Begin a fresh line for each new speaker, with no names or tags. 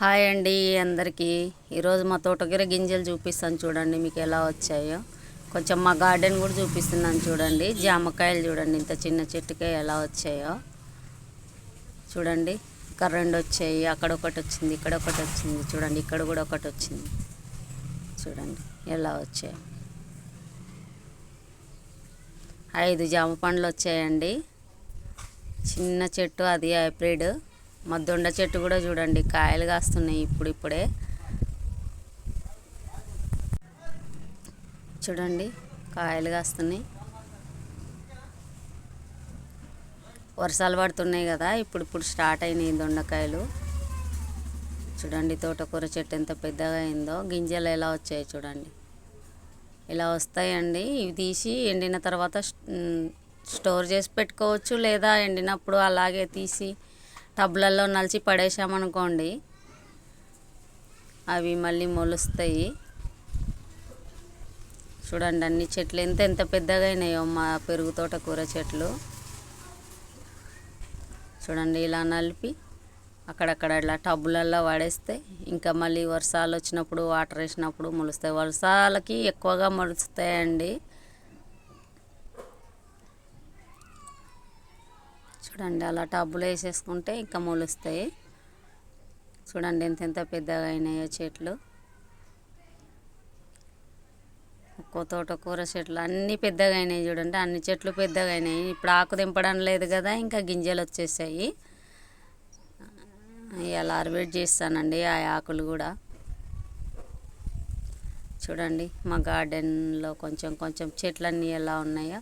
Hi అండి అందరికీ. ఈరోజు మా తోటకూర గింజలు చూపిస్తాను చూడండి మీకు ఎలా వచ్చాయో. కొంచెం మా గార్డెన్ కూడా చూపిస్తున్నాను చూడండి. జామకాయలు చూడండి ఇంత చిన్న చెట్టుకే ఎలా వచ్చాయో చూడండి. ఇక్కడ రెండు వచ్చాయి, అక్కడ ఒకటి వచ్చింది, ఇక్కడ ఒకటి వచ్చింది చూడండి, ఇక్కడ కూడా ఒకటి వచ్చింది చూడండి ఎలా వచ్చాయో. 5 జామ పండ్లు వచ్చాయండి. చిన్న చెట్టు, అది హైబ్రిడ్. మా దొండ చెట్టు కూడా చూడండి కాయలు కాస్తున్నాయి ఇప్పుడే చూడండి, కాయలు కాస్తున్నాయి. వర్షాలు పడుతున్నాయి కదా, ఇప్పుడు స్టార్ట్ అయినాయి దొండకాయలు. చూడండి తోటకూర చెట్టు ఎంత పెద్దగా అయిందో. గింజలు ఎలా వచ్చాయి చూడండి, ఇలా వస్తాయండి. ఇవి తీసి ఎండిన తర్వాత స్టోర్ చేసి పెట్టుకోవచ్చు, లేదా ఎండినప్పుడు అలాగే తీసి టబ్లలో నలిచి పడేసామనుకోండి అవి మళ్ళీ మొలుస్తాయి. చూడండి అన్ని చెట్లు ఎంత పెద్దగా అయినాయో మా పెరుగు తోటకూర చెట్లు. చూడండి ఇలా నలిపి అక్కడక్కడ ఇట్లా టబ్బులలో పడేస్తే ఇంకా మళ్ళీ వర్షాలు వచ్చినప్పుడు వాటర్ వేసినప్పుడు మొలుస్తాయి. వర్షాలకి ఎక్కువగా మొలుస్తాయండి. చూడండి అలా టబ్బులు వేసేసుకుంటే ఇంకా మొలుస్తాయి. చూడండి ఎంత పెద్దగా అయినాయో చెట్లు. ఒక్కో తోటకూర చెట్లు అన్నీ పెద్దగా అయినాయి చూడండి, అన్ని చెట్లు పెద్దగా అయినాయి. ఇప్పుడు ఆకు దింపడం లేదు కదా, ఇంకా గింజలు వచ్చేసాయి. ఇలా హార్వెస్ట్ చేస్తానండి ఆ ఆకులు కూడా. చూడండి మా గార్డెన్లో కొంచెం చెట్లన్నీ ఎలా ఉన్నాయో.